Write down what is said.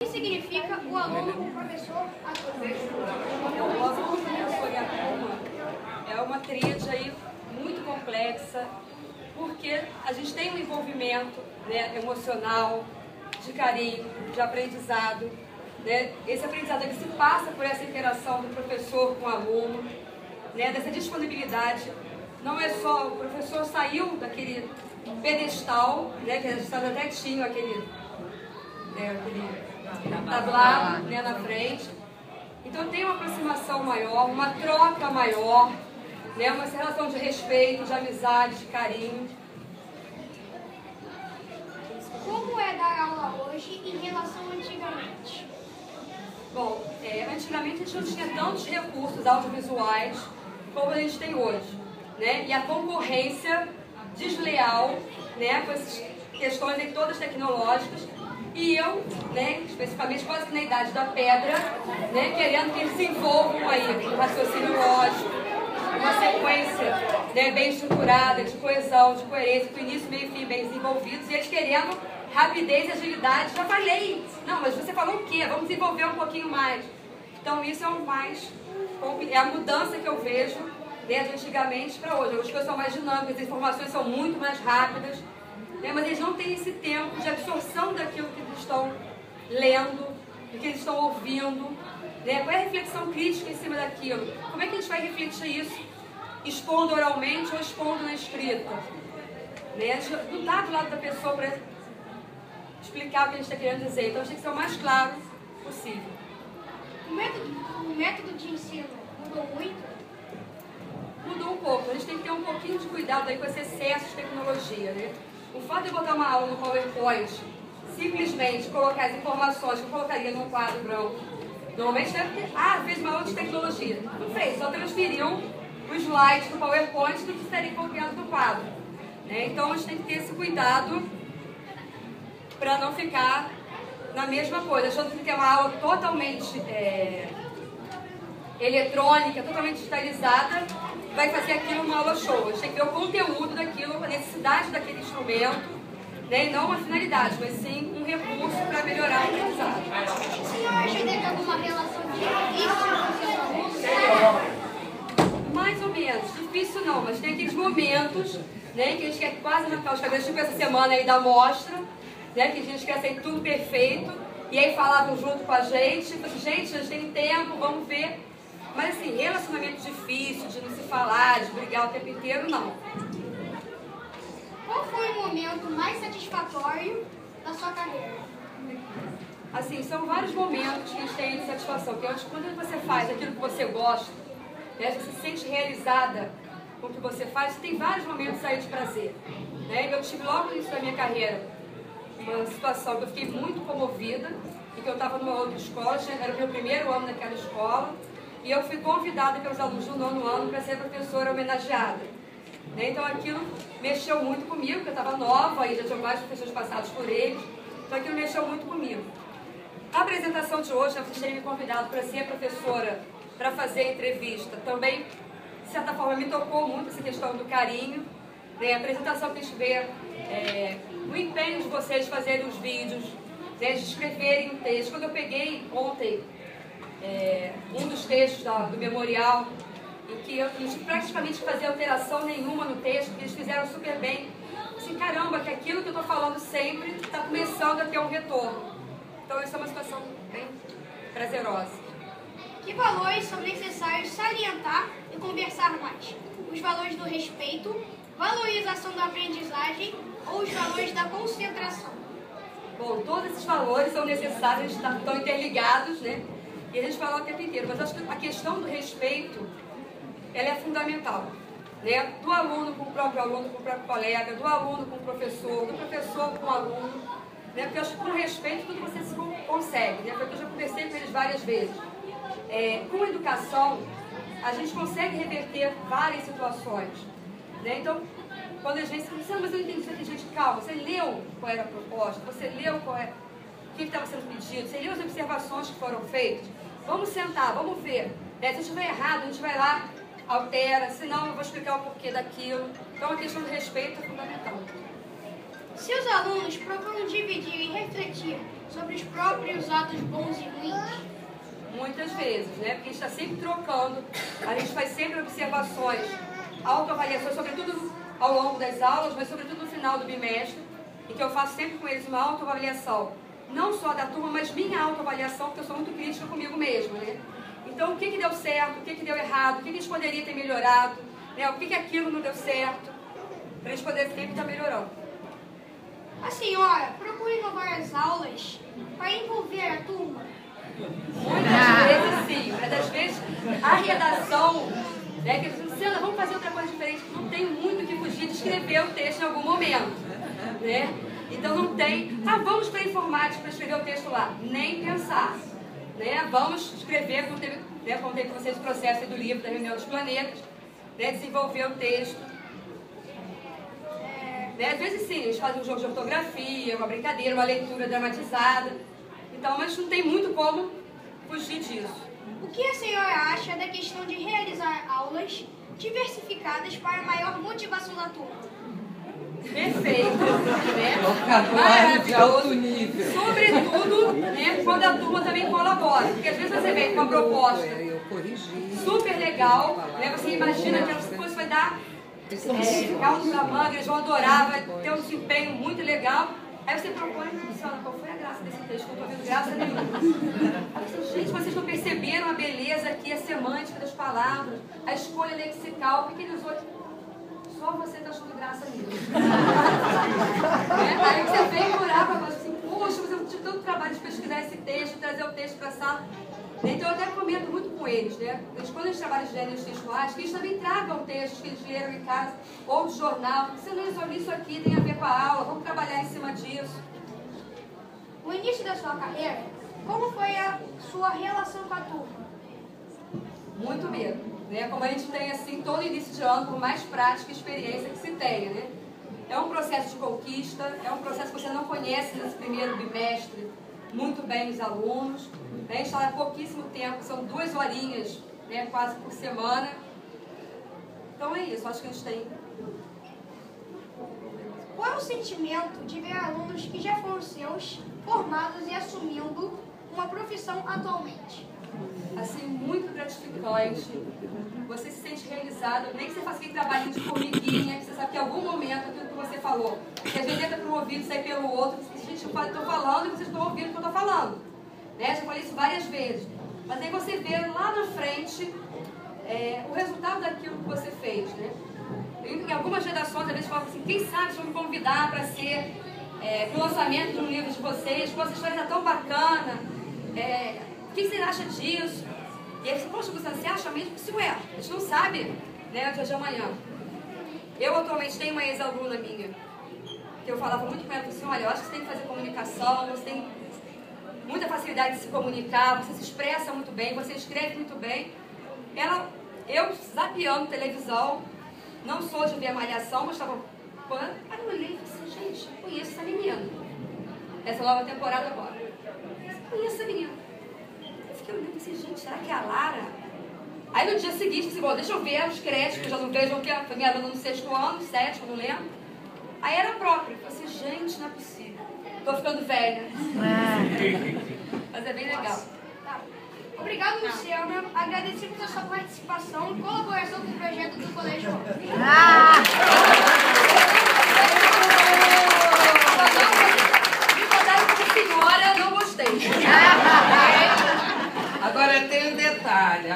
O que significa o aluno com o professor a turma? O aluno com o professor e a turma é uma tríade aí muito complexa, porque a gente tem um envolvimento, né, emocional, de carinho, de aprendizado. Né? Esse aprendizado ele se passa por essa interação do professor com o aluno, né, dessa disponibilidade. Não é só o professor saiu daquele pedestal, né, que a gente até tinha aquele tablado, né, na frente. Então tem uma aproximação maior, uma troca maior, né, uma relação de respeito, de amizade, de carinho. Como é dar aula hoje em relação a antigamente? Bom, antigamente a gente não tinha tantos recursos audiovisuais como a gente tem hoje, né? E a concorrência desleal, né, com essas questões aí todas tecnológicas. E eu, né, especificamente quase que na idade da pedra, né, querendo que eles se envolvam aí com raciocínio lógico, uma sequência, né, bem estruturada, de coesão, de coerência, com início, meio e fim bem desenvolvidos, e eles querendo rapidez e agilidade. Já falei, não, mas você falou o quê? Vamos desenvolver um pouquinho mais. Então isso é o mais, é a mudança que eu vejo, né, de antigamente para hoje. As coisas são mais dinâmicas, as informações são muito mais rápidas, né, mas eles não têm esse tempo de absorção daquilo que eles estão lendo, do que eles estão ouvindo, né? Qual é a reflexão crítica em cima daquilo? Como é que a gente vai refletir isso? Expondo oralmente ou expondo na escrita? Né? A gente não está do lado da pessoa para explicar o que a gente está querendo dizer, então a gente tem que ser o mais claro possível. O método de ensino mudou muito? Mudou um pouco, a gente tem que ter um pouquinho de cuidado aí com esse excesso de tecnologia, né? O fato de botar uma aula no PowerPoint, simplesmente colocar as informações que eu colocaria num quadro branco, normalmente deve ter, fez uma aula de tecnologia. Não fez, só transferiam o slide do PowerPoint do que estaria copiando do quadro. Né? Então a gente tem que ter esse cuidado para não ficar na mesma coisa, achando que é uma aula totalmente eletrônica, totalmente digitalizada, vai fazer aquilo uma aula show. A gente tem que ver o conteúdo daquilo, a necessidade daquele instrumento, né? E não uma finalidade, mas sim um recurso para melhorar o aprendizado. Você acha que tem alguma relação difícil com os seus alunos? Mais ou menos, difícil não, mas tem aqueles momentos, né, que a gente quer quase arrancar os cabelos, tipo essa semana aí da mostra, né, que a gente quer ser tudo perfeito, e aí falavam junto com a gente, tipo assim, gente, a gente tem tempo, vamos ver. Mas assim, relacionamento difícil, de não se falar, de brigar o tempo inteiro, não. Qual foi o momento mais satisfatório da sua carreira? Assim, são vários momentos que a gente tem de satisfação, porque quando você faz aquilo que você gosta, né, você se sente realizada com o que você faz, você tem vários momentos aí de prazer. Né? Eu tive logo no início da minha carreira uma situação que eu fiquei muito comovida, e que eu estava numa outra escola, era o meu primeiro ano naquela escola, e eu fui convidada pelos alunos do 9º ano para ser professora homenageada. Né? Então aquilo mexeu muito comigo, porque eu estava nova e já tinha vários professores passados por eles, então aquilo mexeu muito comigo. A apresentação de hoje, vocês terem me convidado para ser professora, para fazer a entrevista, também, de certa forma, me tocou muito essa questão do carinho. Né? A apresentação que a gente vê, o empenho de vocês de fazerem os vídeos, né? De escreverem um texto. Quando eu peguei ontem um dos textos do memorial, em que eu não tive praticamente que fazer alteração nenhuma no texto, que eles fizeram super bem. Assim, caramba, que aquilo que eu estou falando sempre está começando a ter um retorno. Então isso é uma situação bem prazerosa. Que valores são necessários salientar e conversar mais? Os valores do respeito, valorização da aprendizagem ou os valores da concentração? Bom, todos esses valores são necessários, estão interligados, né? E a gente fala o tempo inteiro, mas acho que a questão do respeito, ela é fundamental. Né? Do aluno com o próprio colega, do aluno com o professor, do professor com o aluno. Né? Porque eu acho que com respeito tudo você se consegue, né? Porque eu já conversei com eles várias vezes. Com educação, a gente consegue reverter várias situações. Né? Então, quando a gente diz, mas eu não entendi isso aqui, gente, calma, você leu qual era a proposta, você leu o que estava sendo pedido, você leu as observações que foram feitas, vamos sentar, vamos ver. Né? Se estiver errado, a gente vai lá, altera, senão eu vou explicar o porquê daquilo. Então a questão do respeito é fundamental. Se os alunos procuram dividir e refletir sobre os próprios atos bons e ruins? Muitas vezes, né? Porque a gente está sempre trocando, a gente faz sempre observações, autoavaliações, sobretudo ao longo das aulas, mas sobretudo no final do bimestre, em que eu faço sempre com eles uma autoavaliação, não só da turma, mas minha autoavaliação, porque eu sou muito crítica comigo mesma, né? Então, o que deu certo, o que deu errado, o que eles poderiam ter melhorado, né? O que aquilo não deu certo, para eles poderem sempre estar melhorando. A senhora procura inovar as aulas para envolver a turma? Muitas vezes sim, mas às vezes a redação, né, que eles dizem, Luciana, vamos fazer outra coisa diferente, não tem muito o que fugir de escrever o texto em algum momento, né? Então não tem, vamos para a informática para escrever o texto lá, nem pensar, né? Vamos escrever, como teve com vocês o processo do livro da Reunião dos Planetas, né, desenvolver o texto. Às vezes sim, eles fazem um jogo de ortografia, uma brincadeira, uma leitura dramatizada. Então, mas não tem muito como fugir disso. O que a senhora acha da questão de realizar aulas diversificadas para maior motivação da turma? Perfeito, né? Vocabulário de alto nível. Sobretudo, né, quando a turma também colabora. Porque às vezes você vem com uma proposta super legal, né? Você imagina que essa coisa vai dar caldo da manga, eles vão adorar, vai ter um desempenho muito legal. Aí você propõe, Luciana, qual foi a graça desse texto? Que eu não estou vendo graça nenhuma. Gente, vocês não perceberam a beleza aqui, a semântica das palavras, a escolha lexical, o que ele usou? Só você está achando graça nisso. Aí você vem curar para você assim, poxa, mas eu tive tanto trabalho de pesquisar esse texto, trazer o texto para a sala. Então eu até comento muito com eles, né? Quando eles trabalham de gêneros textuais, que eles também tragam textos que eles leram em casa, ou de jornal. Você não resolve isso aqui, tem a ver com a aula, vamos trabalhar em cima disso. No início da sua carreira, como foi a sua relação com a turma? Muito medo, né? Como a gente tem assim, todo início de ano, por mais prática e experiência que se tenha, né? É um processo de conquista, é um processo que você não conhece nesse primeiro bimestre muito bem os alunos. A gente está há pouquíssimo tempo, são 2 horinhas, né, quase por semana. Então é isso, acho que a gente tem. Qual é o sentimento de ver alunos que já foram seus, formados e assumindo uma profissão atualmente? Assim, muito gratificante. Você se sente realizado, nem que você faça aquele trabalho de formiguinha, que você sabe que em algum momento aquilo que você falou, que às vezes entra para um ouvido e sai pelo outro, gente, eu estou falando e vocês estão ouvindo o que eu estou falando. Né? Já falei isso várias vezes. Mas aí você vê lá na frente o resultado daquilo que você fez. Né? Em algumas redações, às vezes, falam assim, quem sabe se eu me convidar para ser pro lançamento de um livro de vocês, essa história está tão bacana, o que você acha disso? E aí você, poxa, você acha mesmo que isso é? A gente não sabe, né, o dia de amanhã. Eu atualmente tenho uma ex-aluna minha, que eu falava muito com ela, assim, olha, eu acho que você tem que fazer comunicação, você tem muita facilidade de se comunicar, você se expressa muito bem, você escreve muito bem. Eu zapeando televisão, não sou de ver Malhação, mas estava... Aí eu olhei e falei assim, gente, eu conheço essa menina. Essa nova temporada agora. Eu conheço essa menina. Eu fiquei olhando e falei assim, gente, será que é a Lara? Aí no dia seguinte, eu falei, bom, deixa eu ver os créditos, eu já não vejo, porque foi minha aluna no 6º ano, 7º, não lembro. Aí era própria. Eu falei assim, gente, não é possível. Tô ficando velha. Mas é bem legal. Tá. Obrigado, Luciana. Agradecemos a sua participação e colaboração com o projeto do Colégio. Me mandaram como senhora, não gostei. Agora tem um detalhe.